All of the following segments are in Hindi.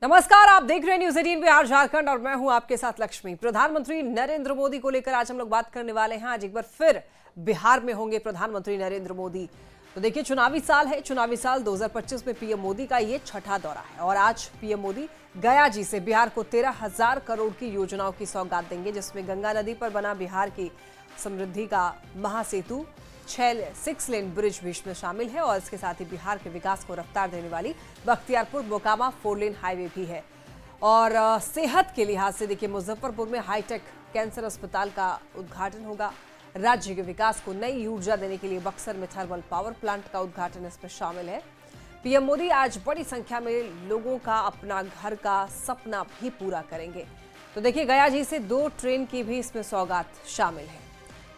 नमस्कार, आप देख रहे हैं न्यूज़ 18 बिहार झारखंड और मैं हूं आपके साथ लक्ष्मी। प्रधानमंत्री नरेंद्र मोदी को लेकर आज हम लोग बात करने वाले हैं। आज एक बार फिर बिहार में होंगे प्रधानमंत्री नरेंद्र मोदी। तो देखिए, चुनावी साल है। चुनावी साल 2025 में पीएम मोदी का ये छठा दौरा है और आज पीएम मोदी गया जी से बिहार को 13,000 करोड़ की योजनाओं की सौगात देंगे, जिसमें गंगा नदी पर बना बिहार की समृद्धि का महासेतु, 6 लेन ब्रिज भी इसमें शामिल है और इसके साथ ही बिहार के विकास को रफ्तार देने वाली बख्तियारपुर मोकामा 4 लेन हाईवे भी है। और सेहत के लिहाज से देखिए, मुजफ्फरपुर में हाईटेक कैंसर अस्पताल का उद्घाटन होगा। राज्य के विकास को नई ऊर्जा देने के लिए बक्सर में थर्मल पावर प्लांट का उद्घाटन इसमें शामिल है। पीएम मोदी आज बड़ी संख्या में लोगों का अपना घर का सपना भी पूरा करेंगे। तो देखिए, गया जी से 2 ट्रेन की भी इसमें सौगात शामिल है।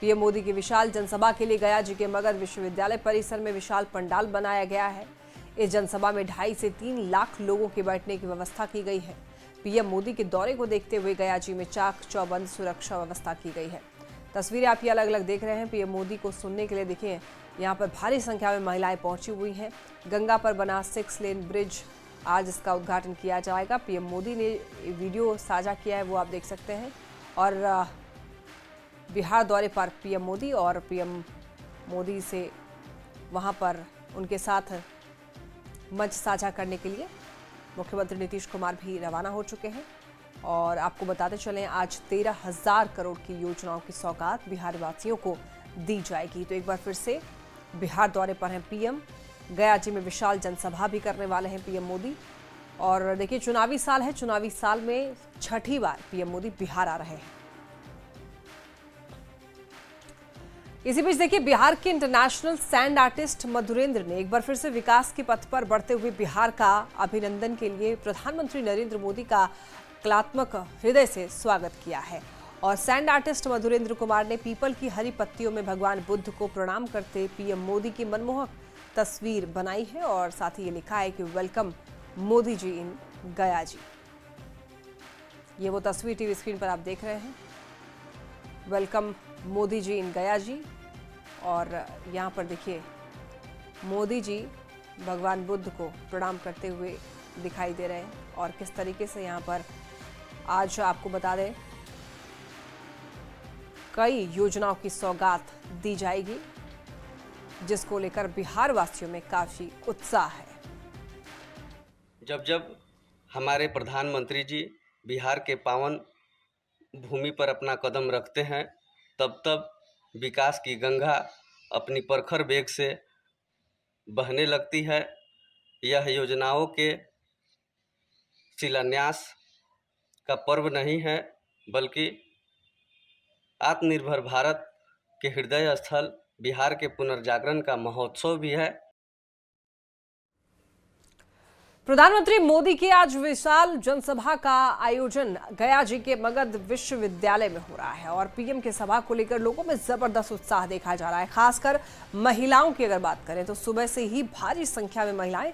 पीएम मोदी की विशाल जनसभा के लिए गया जी के मगध विश्वविद्यालय परिसर में विशाल पंडाल बनाया गया है। इस जनसभा में 2.5 से 3 लाख लोगों के बैठने की व्यवस्था की गई है। पीएम मोदी के दौरे को देखते हुए गया जी में चाक चौबंद सुरक्षा व्यवस्था की गई है। तस्वीरें आप ये अलग अलग देख रहे हैं। पीएम मोदी को सुनने के लिए देखिए, यहाँ पर भारी संख्या में महिलाएं पहुंची हुई हैं। गंगा पर बना 6 लेन ब्रिज, आज इसका उद्घाटन किया जाएगा। पीएम मोदी ने वीडियो साझा किया है, वो आप देख सकते हैं। और बिहार दौरे पर पीएम मोदी और पीएम मोदी से वहां पर उनके साथ मंच साझा करने के लिए मुख्यमंत्री नीतीश कुमार भी रवाना हो चुके हैं। और आपको बताते चलें, आज 13,000 करोड़ की योजनाओं की सौगात बिहार वासियों को दी जाएगी। तो एक बार फिर से बिहार दौरे पर हैं पीएम। गया जी में विशाल जनसभा भी करने वाले हैं पीएम मोदी। और देखिए, चुनावी साल है। चुनावी साल में छठी बार पीएम मोदी बिहार आ रहे हैं। इसी बीच देखिए, बिहार के इंटरनेशनल सैंड आर्टिस्ट मधुरेंद्र ने एक बार फिर से विकास के पथ पर बढ़ते हुए बिहार का अभिनंदन के लिए प्रधानमंत्री नरेंद्र मोदी का कलात्मक हृदय से स्वागत किया है। और सैंड आर्टिस्ट मधुरेंद्र कुमार ने पीपल की हरी पत्तियों में भगवान बुद्ध को प्रणाम करते पीएम मोदी की मनमोहक तस्वीर बनाई है और साथ ही ये लिखा है कि वेलकम मोदी जी इन गया जी। ये वो तस्वीर टीवी स्क्रीन पर आप देख रहे हैं, वेलकम मोदी जी इन गया जी। और यहाँ पर देखिए, मोदी जी भगवान बुद्ध को प्रणाम करते हुए दिखाई दे रहे हैं। और किस तरीके से यहाँ पर आज आपको बता दें, कई योजनाओं की सौगात दी जाएगी, जिसको लेकर बिहार वासियों में काफी उत्साह है। जब जब हमारे प्रधानमंत्री जी बिहार के पावन भूमि पर अपना कदम रखते हैं, तब तब विकास की गंगा अपनी प्रखर वेग से बहने लगती है। यह योजनाओं के शिलान्यास का पर्व नहीं है, बल्कि आत्मनिर्भर भारत के हृदय स्थल बिहार के पुनर्जागरण का महोत्सव भी है। प्रधानमंत्री मोदी की आज विशाल जनसभा का आयोजन गया जी के मगध विश्वविद्यालय में हो रहा है और पीएम के सभा को लेकर लोगों में जबरदस्त उत्साह देखा जा रहा है। खासकर महिलाओं की अगर बात करें तो सुबह से ही भारी संख्या में महिलाएं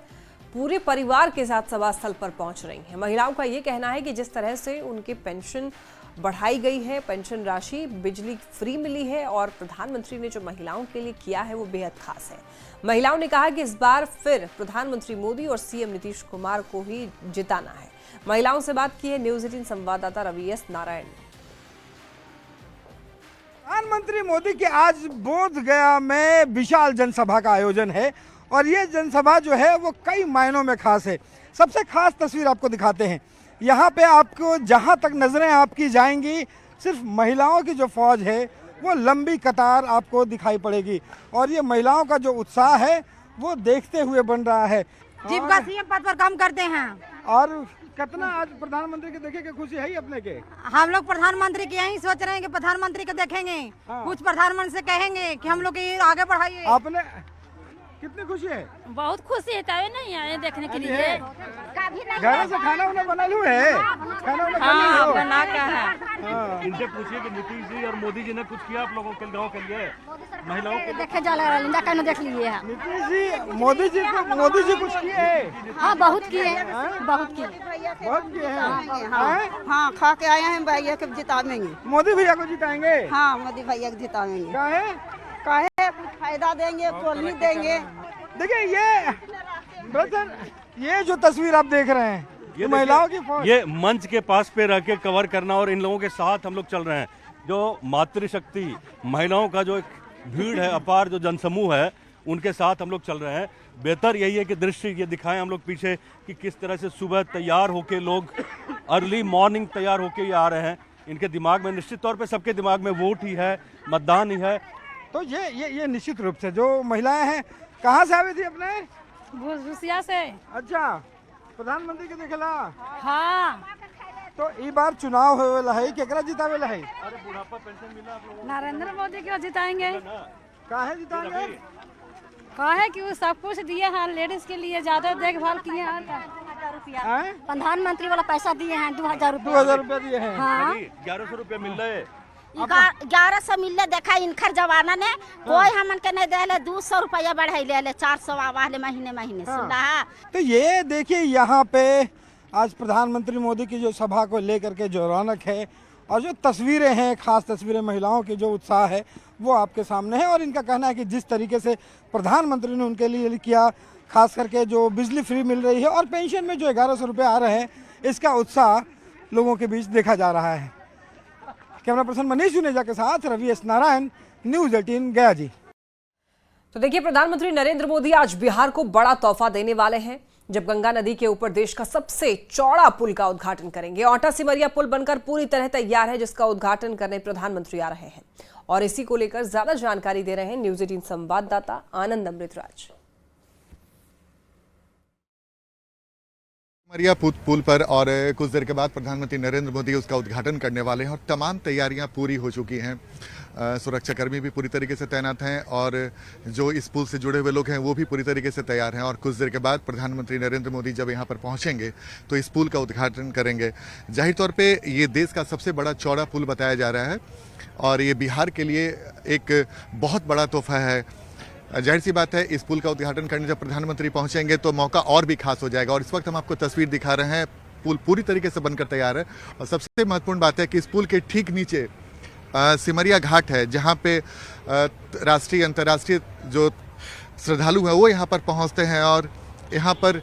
पूरे परिवार के साथ सभा स्थल पर पहुंच रही हैं। महिलाओं का ये कहना है कि जिस तरह से उनकी पेंशन बढ़ाई गई है, पेंशन राशि, बिजली फ्री मिली है और प्रधानमंत्री ने जो महिलाओं के लिए किया है वो बेहद खास है। महिलाओं ने कहा कि इस बार फिर प्रधानमंत्री मोदी और सीएम नीतीश कुमार को ही जिताना है। महिलाओं से बात की है न्यूज़ 18 संवाददाता रवि एस नारायण। प्रधानमंत्री मोदी के आज बोध गया में विशाल जनसभा का आयोजन है और ये जनसभा जो है वो कई मायनों में खास है। सबसे खास तस्वीर आपको दिखाते हैं। यहाँ पे आपको जहाँ तक नजरें आपकी जाएंगी, सिर्फ महिलाओं की जो फौज है वो लंबी कतार आपको दिखाई पड़ेगी और ये महिलाओं का जो उत्साह है वो देखते हुए बन रहा है। जीविका सीएम पद पर काम करते हैं। और कितना आज प्रधानमंत्री के देखे के खुशी है अपने के? हम लोग प्रधानमंत्री के यही सोच रहे हैं कि प्रधानमंत्री को देखेंगे। हाँ। कुछ प्रधानमंत्री से कहेंगे कि हम लोग के आगे बढ़ाइए। आपने कितनी खुशी है? बहुत खुशी है, तभी नहीं आए देखने के लिए। घर से खाना उन्हें बना लू है? खाना उन्हें हाँ, बना का है। हाँ। इनसे पूछिए कि नीतीश जी और मोदी जी ने कुछ किया आप लोगों के गाँव के लिए, महिलाओं के लिए? देखे जा रहा है, कहने देख लीजिए। नीतीश जी, मोदी जी कुछ किए हैं? हाँ, बहुत किए, बहुत किए, बहुत किए हैं। हाँ, खा के आए हैं, भैया के जिताएंगे। मोदी भैया को जिताएंगे? हाँ, मोदी भैया को जिताएंगे। काहे? कुछ फायदा देंगे, ट्रॉली देंगे। देखिए, ये जो तस्वीर आप देख रहे हैं, ये महिलाओं देखिए, की फौज। ये मंच के पास पे रह के कवर करना और इन लोगों के साथ हम लोग चल रहे हैं। जो मातृशक्ति महिलाओं का जो एक भीड़ है, अपार जो जनसमूह है, उनके साथ हम लोग चल रहे हैं। बेहतर यही है कि दृश्य ये दिखाएं हम लोग पीछे कि किस तरह से सुबह तैयार होके लोग अर्ली मॉर्निंग तैयार होके ये आ रहे हैं। इनके दिमाग में निश्चित तौर पे सबके दिमाग में वोट ही है, मतदान ही है। तो ये निश्चित रूप से जो महिलाएं हैं, कहाँ से आई थी अपने? भूसिया से। अच्छा, प्रधानमंत्री के देखेला। हाँ, तो ई बार चुनाव होवे ला है, केकरा जितावे ला है? अरे बुढ़ापा पेंशन मिला आप लोगों नरेंद्र मोदी को जिताएंगे। काहे जिताएंगे? कहे कि वो सब कुछ दिए हैं लेडीज के लिए, ज्यादा देखभाल किए हैं। हैं? प्रधानमंत्री वाला पैसा दिए हैं 2000 रुपया। 2000 रुपया दिए हैं। हाँ, 1100 रुपये मिल रहे। 1100 मिलले देखा इनकर जमाना ने कोई हमन के नहीं दे 200 रुपया बढ़ाई ले 400 आवाले महीने सुना। तो ये देखिए यहाँ पे आज प्रधानमंत्री मोदी की जो सभा को लेकर के जो रौनक है और जो तस्वीरें हैं, खास तस्वीरें महिलाओं की जो उत्साह है वो आपके सामने है। और इनका कहना है कि जिस तरीके से प्रधानमंत्री ने उनके लिए किया, खास करके जो बिजली फ्री मिल रही है और पेंशन में जो 1100 रुपये आ रहे हैं, इसका उत्साह लोगों के बीच देखा जा रहा है। कैमरा पर्सन मनीष जुनेजा के साथ रवि एस नारायण, न्यूज़ 18 गया जी। तो देखिए, प्रधानमंत्री नरेंद्र मोदी आज बिहार को बड़ा तोहफा देने वाले हैं जब गंगा नदी के ऊपर देश का सबसे चौड़ा पुल का उद्घाटन करेंगे। औटा सिमरिया पुल बनकर पूरी तरह तैयार है, जिसका उद्घाटन करने प्रधानमंत्री आ रहे हैं। और इसी को लेकर ज्यादा जानकारी दे रहे हैं न्यूज़ 18 संवाददाता आनंद अमृतराज। सिमरिया पुल पर और कुछ देर के बाद प्रधानमंत्री नरेंद्र मोदी उसका उद्घाटन करने वाले हैं और तमाम तैयारियां पूरी हो चुकी हैं। सुरक्षाकर्मी भी पूरी तरीके से तैनात हैं और जो इस पुल से जुड़े हुए लोग हैं वो भी पूरी तरीके से तैयार हैं। और कुछ देर के बाद प्रधानमंत्री नरेंद्र मोदी जब यहाँ पर पहुँचेंगे तो इस पुल का उद्घाटन करेंगे। जाहिर तौर पे ये देश का सबसे बड़ा चौड़ा पुल बताया जा रहा है और ये बिहार के लिए एक बहुत बड़ा तोहफा है। जाहिर सी बात है, इस पुल का उद्घाटन करने जब प्रधानमंत्री पहुंचेंगे तो मौका और भी खास हो जाएगा। और इस वक्त हम आपको तस्वीर दिखा रहे हैं, पुल पूरी तरीके से बनकर तैयार है। और सबसे महत्वपूर्ण बात है कि इस पुल के ठीक नीचे सिमरिया घाट है, जहां पे राष्ट्रीय अंतर्राष्ट्रीय जो श्रद्धालु हैं वो यहाँ पर पहुँचते हैं और यहाँ पर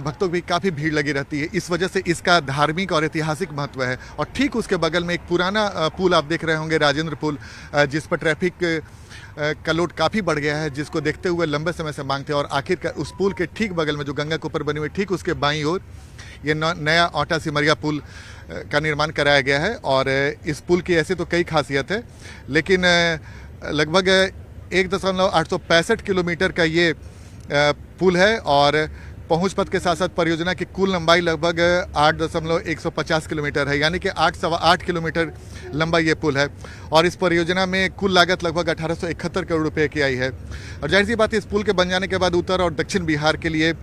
भक्तों की काफ़ी भीड़ लगी रहती है। इस वजह से इसका धार्मिक और ऐतिहासिक महत्व है। और ठीक उसके बगल में एक पुराना पुल आप देख रहे होंगे, राजेंद्र पुल, जिस पर ट्रैफिक का लोड काफ़ी बढ़ गया है, जिसको देखते हुए लंबे समय से मांग थे। और आखिरकार उस पुल के ठीक बगल में जो गंगा के ऊपर बनी हुई, ठीक उसके बाईं ओर ये नया औटा सिमरिया पुल का निर्माण कराया गया है। और इस पुल की ऐसे तो कई खासियत है, लेकिन लगभग 1.865 किलोमीटर का ये पुल है और पहुंच पथ के साथ साथ परियोजना की कुल लंबाई लगभग 8.150 किलोमीटर है, यानी कि 8.8 किलोमीटर लंबा ये पुल है। और इस परियोजना में कुल लागत लगभग 1871 करोड़ रुपए की आई है। और जाहिर सी बात है, इस पुल के बन जाने के बाद उत्तर और दक्षिण बिहार के लिए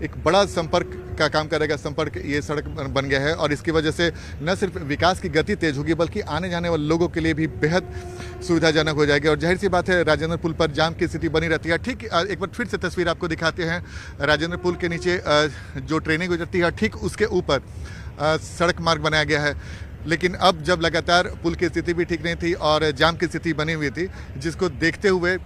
एक बड़ा संपर्क का काम करेगा। संपर्क ये सड़क बन गया है और इसकी वजह से न सिर्फ विकास की गति तेज होगी बल्कि आने जाने वाले लोगों के लिए भी बेहद सुविधाजनक हो जाएगी। और जाहिर सी बात है, राजेंद्र पुल पर जाम की स्थिति बनी रहती है। ठीक एक बार फिर से तस्वीर आपको दिखाते हैं। राजेंद्र पुल के नीचे जो ट्रेनें गुजरती है, ठीक उसके ऊपर सड़क मार्ग बनाया गया है। लेकिन अब जब लगातार पुल की स्थिति भी ठीक नहीं थी और जाम की स्थिति बनी हुई थी, जिसको देखते हुए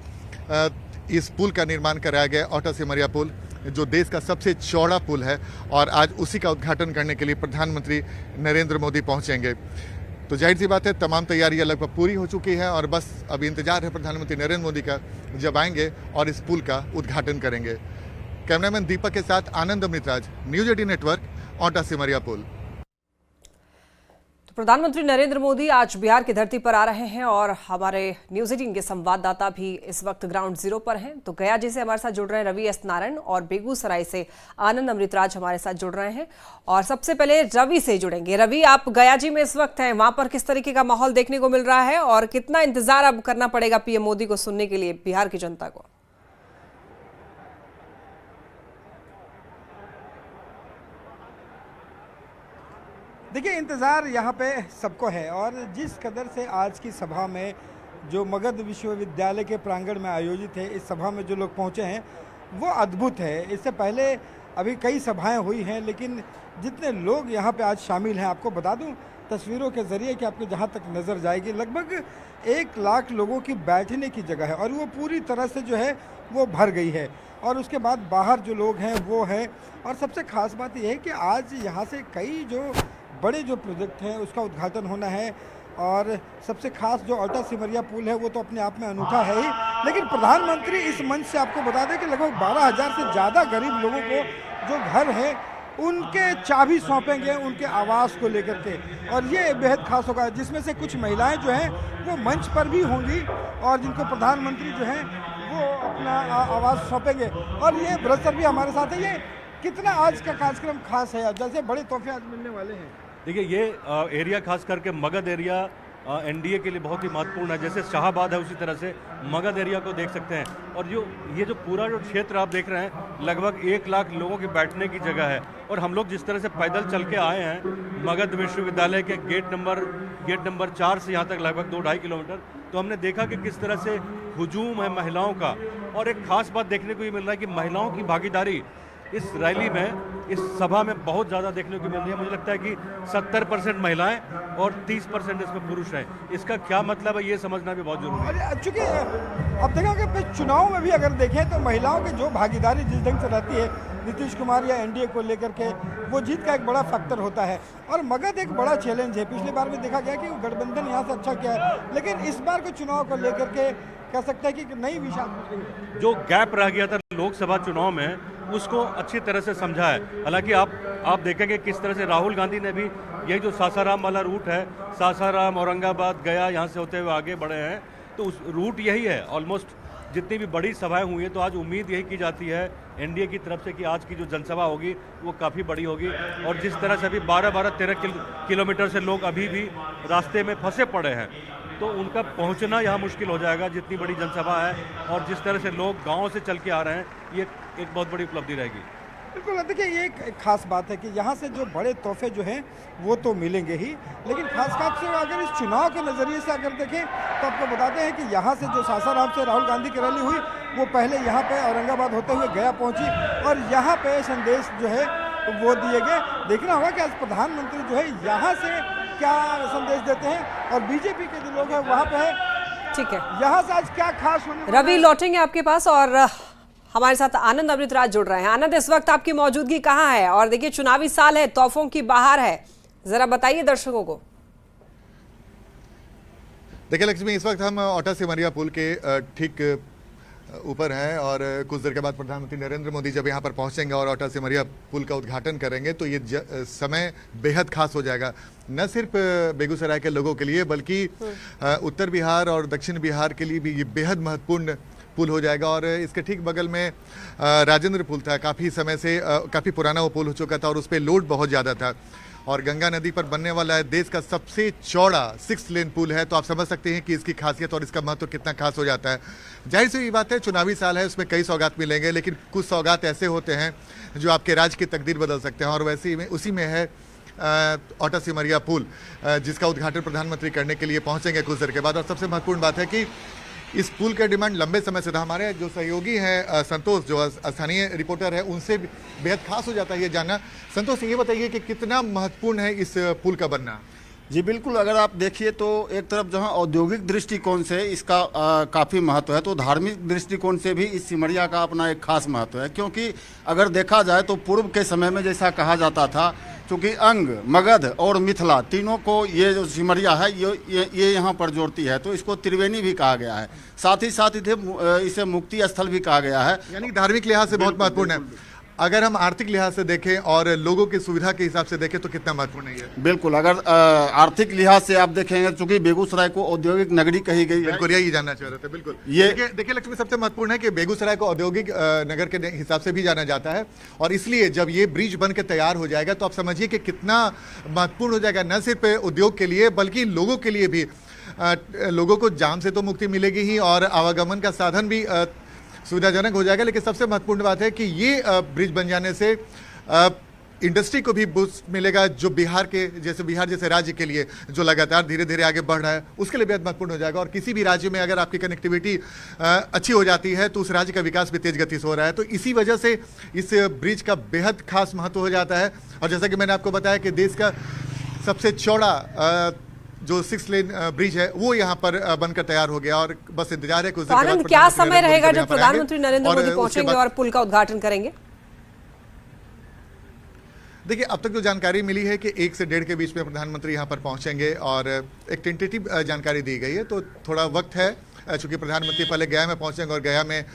इस पुल का निर्माण कराया गया, औटा सिमरिया पुल, जो देश का सबसे चौड़ा पुल है। और आज उसी का उद्घाटन करने के लिए प्रधानमंत्री नरेंद्र मोदी पहुंचेंगे। तो जाहिर सी बात है, तमाम तैयारियां लगभग पूरी हो चुकी हैं और बस अभी इंतजार है प्रधानमंत्री नरेंद्र मोदी का, जब आएंगे और इस पुल का उद्घाटन करेंगे। कैमरामैन दीपक के साथ आनंद अमृतराज, न्यूज़ 18 नेटवर्क, औटा सिमरिया पुल। तो प्रधानमंत्री नरेंद्र मोदी आज बिहार की धरती पर आ रहे हैं और हमारे न्यूज़ 18 के संवाददाता भी इस वक्त ग्राउंड जीरो पर हैं। तो गया जी से हमारे साथ जुड़ रहे हैं रवि एस नारायण और बेगूसराय से आनंद अमृतराज हमारे साथ जुड़ रहे हैं। और सबसे पहले रवि से जुड़ेंगे। रवि, आप गया जी में इस वक्त हैं, वहां पर किस तरीके का माहौल देखने को मिल रहा है और कितना इंतजार अब करना पड़ेगा पीएम मोदी को सुनने के लिए बिहार की जनता को? देखिए, इंतज़ार यहाँ पे सबको है और जिस कदर से आज की सभा में जो मगध विश्वविद्यालय के प्रांगण में आयोजित है, इस सभा में जो लोग पहुँचे हैं वो अद्भुत है। इससे पहले अभी कई सभाएं हुई हैं, लेकिन जितने लोग यहाँ पे आज शामिल हैं, आपको बता दूं तस्वीरों के ज़रिए कि आपको जहाँ तक नज़र जाएगी लगभग 1 लाख लोगों की बैठने की जगह है और वो पूरी तरह से जो है वो भर गई है। और उसके बाद बाहर जो लोग हैं वो है। और सबसे ख़ास बात यह है कि आज यहाँ से कई जो बड़े जो प्रोजेक्ट हैं उसका उद्घाटन होना है। और सबसे खास जो अल्टा सिमरिया पुल है वो तो अपने आप में अनूठा है ही, लेकिन प्रधानमंत्री इस मंच से आपको बता दें कि लगभग 12,000 से ज़्यादा गरीब लोगों को जो घर है उनके चाबी सौंपेंगे उनके आवास को लेकर के। और ये बेहद खास होगा, जिसमें से कुछ महिलाएं जो हैं वो मंच पर भी होंगी और जिनको प्रधानमंत्री जो हैं वो अपना आवास सौंपेंगे। और ये ब्रज सर भी हमारे साथ है। ये कितना आज का कार्यक्रम खास है, जैसे बड़े तोहफे आज मिलने वाले हैं? देखिए, ये एरिया खास करके मगध एरिया एनडीए के लिए बहुत ही महत्वपूर्ण है। जैसे शाहबाद है उसी तरह से मगध एरिया को देख सकते हैं। और ये जो पूरा जो क्षेत्र आप देख रहे हैं लगभग 1 लाख लोगों के बैठने की जगह है। और हम लोग जिस तरह से पैदल चल के आए हैं मगध विश्वविद्यालय के गेट नंबर 4 से यहाँ तक लगभग 2-2.5 किलोमीटर, तो हमने देखा कि किस तरह से हुजूम है महिलाओं का। और एक खास बात देखने को ये मिल रहा है कि महिलाओं की भागीदारी इस रैली में, इस सभा में बहुत ज़्यादा देखने को मिल रही है। मुझे लगता है कि 70% महिलाएं और 30% इसमें पुरुष हैं। इसका क्या मतलब है ये समझना भी बहुत जरूरी है। चूँकि अब देखोगे चुनाव में भी अगर देखें तो महिलाओं की जो भागीदारी जिस ढंग से रहती है नीतीश कुमार या एनडीए को लेकर के, वो जीत का एक बड़ा फैक्टर होता है। और मगध एक बड़ा चैलेंज है। पिछली बार में देखा गया कि गठबंधन यहाँ से अच्छा किया है, लेकिन इस बार के चुनाव को लेकर के कह सकते हैं कि नई विषय जो गैप रह गया था लोकसभा चुनाव में उसको अच्छी तरह से समझा है। हालांकि आप देखेंगे किस तरह से राहुल गांधी ने भी यही जो सासाराम वाला रूट है, सासाराम औरंगाबाद गया यहाँ से होते हुए आगे बढ़े हैं, तो उस रूट यही है। ऑलमोस्ट जितनी भी बड़ी सभाएं हुई हैं तो आज उम्मीद यही की जाती है एनडीए की तरफ से कि आज की जो जनसभा होगी वो काफ़ी बड़ी होगी। और जिस तरह से अभी 12-13 किलोमीटर से लोग अभी भी रास्ते में फंसे पड़े हैं, तो उनका पहुंचना यहाँ मुश्किल हो जाएगा जितनी बड़ी जनसभा है। और जिस तरह से लोग गाँव से चल के आ रहे हैं, ये एक बहुत बड़ी उपलब्धि रहेगी। बिल्कुल। देखिए, ये एक खास बात है कि यहाँ से जो बड़े तोहफे जो हैं वो तो मिलेंगे ही, लेकिन खासकर से अगर इस चुनाव के नज़रिए से अगर देखें तो आपको बताते हैं कि यहाँ से जो सासाराम से राहुल गांधी की रैली हुई वो पहले यहाँ पे औरंगाबाद होते हुए गया पहुँची और यहाँ पे संदेश जो है वो दिए गए। देखना होगा कि आज प्रधानमंत्री जो है यहाँ से क्या संदेश देते हैं और बीजेपी के जो लोग हैं वहाँ पे है। ठीक है, यहाँ से आज क्या खास होने रवि लौटेंगे आपके पास और हमारे साथ आनंद अमृतराज जुड़ रहे हैं। आनंद, इस वक्त आपकी मौजूदगी कहाँ है? और देखिए चुनावी साल है, तोहफों की बहार है, जरा बताइए दर्शकों को। देखिए लक्ष्मी, इस वक्त हम औटा सिमरिया पुल के ठीक ऊपर हैं और कुछ देर के बाद प्रधानमंत्री नरेंद्र मोदी जब यहाँ पर पहुँचेंगे और औटा सिमरिया पुल का उद्घाटन करेंगे तो ये समय बेहद खास हो जाएगा, न सिर्फ बेगूसराय के लोगों के लिए बल्कि उत्तर बिहार और दक्षिण बिहार के लिए भी ये बेहद महत्वपूर्ण पुल हो जाएगा। और इसके ठीक बगल में राजेंद्र पुल था, काफ़ी समय से काफ़ी पुराना वो पुल हो चुका था और उस पर लोड बहुत ज़्यादा था। और गंगा नदी पर बनने वाला है देश का सबसे चौड़ा 6 लेन पुल है, तो आप समझ सकते हैं कि इसकी खासियत और इसका महत्व कितना खास हो जाता है। जाहिर सी बात है, चुनावी साल है, उसमें कई सौगात मिलेंगे, लेकिन कुछ सौगात ऐसे होते हैं जो आपके राज्य की तकदीर बदल सकते हैं। और वैसे में उसी में है औटा सिमरिया पुल, जिसका उद्घाटन प्रधानमंत्री करने के लिए पहुंचेंगे कुछ देर के बाद। और सबसे महत्वपूर्ण बात है कि इस पुल का डिमांड लंबे समय से था। हमारे जो सहयोगी हैं संतोष, जो स्थानीय रिपोर्टर है, उनसे बेहद खास हो जाता है ये जानना। संतोष, ये बताइए कि कितना महत्वपूर्ण है इस पुल का बनना? जी बिल्कुल, अगर आप देखिए तो एक तरफ जहां औद्योगिक दृष्टिकोण से इसका काफ़ी महत्व है, तो धार्मिक दृष्टिकोण से भी इस सिमरिया का अपना एक खास महत्व है। क्योंकि अगर देखा जाए तो पूर्व के समय में जैसा कहा जाता था, क्योंकि अंग, मगध और मिथिला तीनों को ये जो सिमरिया है ये यहाँ पर जोड़ती है, तो इसको त्रिवेणी भी कहा गया है। साथ ही साथ इसे मुक्ति स्थल भी कहा गया है, यानी धार्मिक लिहाज से बहुत महत्वपूर्ण है। अगर हम आर्थिक लिहाज से देखें और लोगों की सुविधा के हिसाब से देखें तो कितना महत्वपूर्ण है ये? बिल्कुल, अगर आर्थिक लिहाज से आप देखेंगे, चूंकि बेगूसराय को औद्योगिक नगरी कही गई है। बिल्कुल, यही जानना चाह रहे थे। बिल्कुल, ये देखिए लक्ष्मी, सबसे महत्वपूर्ण है कि बेगूसराय को औद्योगिक नगर के हिसाब से भी जाना जाता है। और इसलिए जब ये ब्रिज बन के तैयार हो जाएगा तो आप समझिए कि कितना महत्वपूर्ण हो जाएगा, न सिर्फ उद्योग के लिए बल्कि लोगों के लिए भी। लोगों को जाम से तो मुक्ति मिलेगी ही और आवागमन का साधन भी सुविधाजनक हो जाएगा। लेकिन सबसे महत्वपूर्ण बात है कि ये ब्रिज बन जाने से इंडस्ट्री को भी बूस्ट मिलेगा, जो बिहार जैसे राज्य के लिए जो लगातार धीरे धीरे आगे बढ़ रहा है उसके लिए बेहद महत्वपूर्ण हो जाएगा। और किसी भी राज्य में अगर आपकी कनेक्टिविटी अच्छी हो जाती है तो उस राज्य का विकास भी तेज गति से हो रहा है। तो इसी वजह से इस ब्रिज का बेहद खास महत्व हो जाता है। और जैसा कि मैंने आपको बताया कि देश का सबसे चौड़ा जो 6 लेन ब्रिज है वो यहाँ पर बनकर तैयार हो गया और बस इंतजार है कुछ देर के बाद आनंद, क्या प्रधानमंत्री समय नरेंद्र रहेगा मोदी जब यहाँ पर प्रधानमंत्री आएंगे नरेंद्र और मोदी उसके पहुंचेंगे बाद और पुल का उद्घाटन करेंगे? देखिए, अब तक जो जानकारी मिली है कि 1 से 1.5 के बीच में प्रधानमंत्री यहाँ पर पहुंचेंगे और एक टेंटेटिव जानकारी दी गई है, तो थोड़ा वक्त है चूंकि प्रधानमंत्री पहले गया में पहुंचेंगे और गया में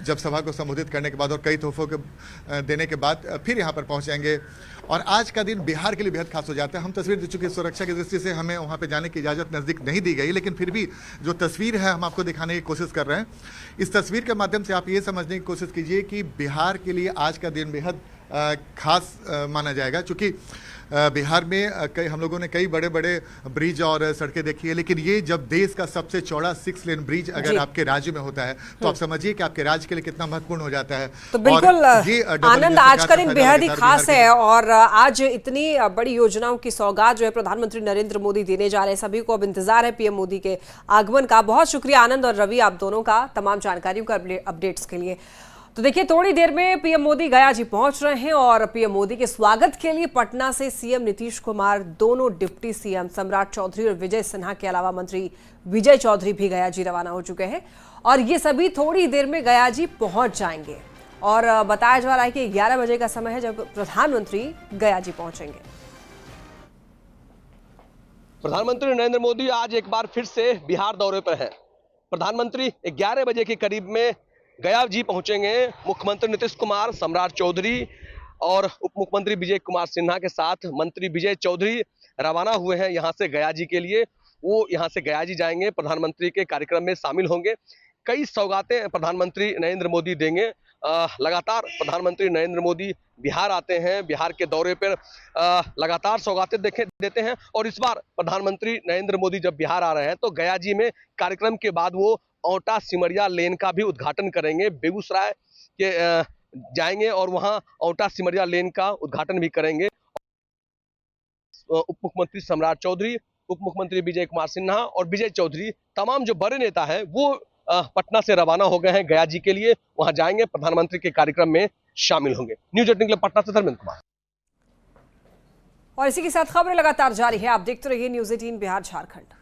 जब सभा को संबोधित करने के बाद और कई तोहफों के देने के बाद फिर यहाँ पर पहुंचेंगे। और आज का दिन बिहार के लिए बेहद खास हो जाता है। हम तस्वीर दे चुके, सुरक्षा की दृष्टि से हमें वहाँ पे जाने की इजाज़त नज़दीक नहीं दी गई, लेकिन फिर भी जो तस्वीर है हम आपको दिखाने की कोशिश कर रहे हैं। इस तस्वीर के माध्यम से आप ये समझने की कोशिश कीजिए कि बिहार के लिए आज का दिन बेहद खास माना जाएगा, क्योंकि बिहार में हम लोगों ने कई बड़े बड़े ब्रिज और सड़कें देखी है, लेकिन ये जब देश का सबसे चौड़ा 6 लेन ब्रिज अगर आपके राज्य में होता है तो आप समझिए कि आपके राज्य के लिए कितना महत्वपूर्ण हो जाता है। तो बिल्कुल आनंद, आज का दिन बेहद ही खास है और आज इतनी बड़ी योजनाओं की सौगात जो है प्रधानमंत्री नरेंद्र मोदी देने जा रहे हैं। सभी को अब इंतजार है पीएम मोदी के आगमन का। बहुत शुक्रिया आनंद और रवि, आप दोनों का तमाम जानकारियों का अपडेट्स के लिए। तो देखिए, थोड़ी देर में पीएम मोदी गया जी पहुंच रहे हैं और पीएम मोदी के स्वागत के लिए पटना से सीएम नीतीश कुमार, दोनों डिप्टी सीएम सम्राट चौधरी और विजय सिन्हा के अलावा मंत्री विजय चौधरी भी गया जी रवाना हो चुके हैं और ये सभी थोड़ी देर में गया जी पहुंच जाएंगे। और बताया जा रहा है कि 11 बजे का समय है जब प्रधानमंत्री गया जी पहुंचेंगे। प्रधानमंत्री नरेंद्र मोदी आज एक बार फिर से बिहार दौरे पर हैं। प्रधानमंत्री 11 बजे के करीब में गया जी पहुंचेंगे। मुख्यमंत्री नीतीश कुमार, सम्राट चौधरी और उप मुख्यमंत्री विजय कुमार सिन्हा के साथ मंत्री विजय चौधरी रवाना हुए हैं यहाँ से गया जी के लिए। वो यहाँ से गया जी जाएंगे, प्रधानमंत्री के कार्यक्रम में शामिल होंगे। कई सौगातें प्रधानमंत्री नरेंद्र मोदी देंगे। लगातार प्रधानमंत्री नरेंद्र मोदी बिहार आते हैं, बिहार के दौरे पर लगातार सौगातें देते हैं और इस बार प्रधानमंत्री नरेंद्र मोदी जब बिहार आ रहे हैं तो गया जी में कार्यक्रम के बाद वो औटा सिमरिया लेन का भी उद्घाटन करेंगे। बेगूसराय के जाएंगे और वहां औटा सिमरिया लेन का उद्घाटन भी करेंगे। उप मुख्यमंत्री सम्राट चौधरी, उप मुख्यमंत्री विजय कुमार सिन्हा और विजय चौधरी, तमाम जो बड़े नेता हैं वो पटना से रवाना हो गए हैं गया जी के लिए। वहां जाएंगे, प्रधानमंत्री के कार्यक्रम में शामिल होंगे। न्यूज 18 के लिए पटना से धर्मेंद्र कुमार। और इसी के साथ खबरें लगातार जारी है, आप देखते रहिए न्यूज 18 बिहार झारखंड।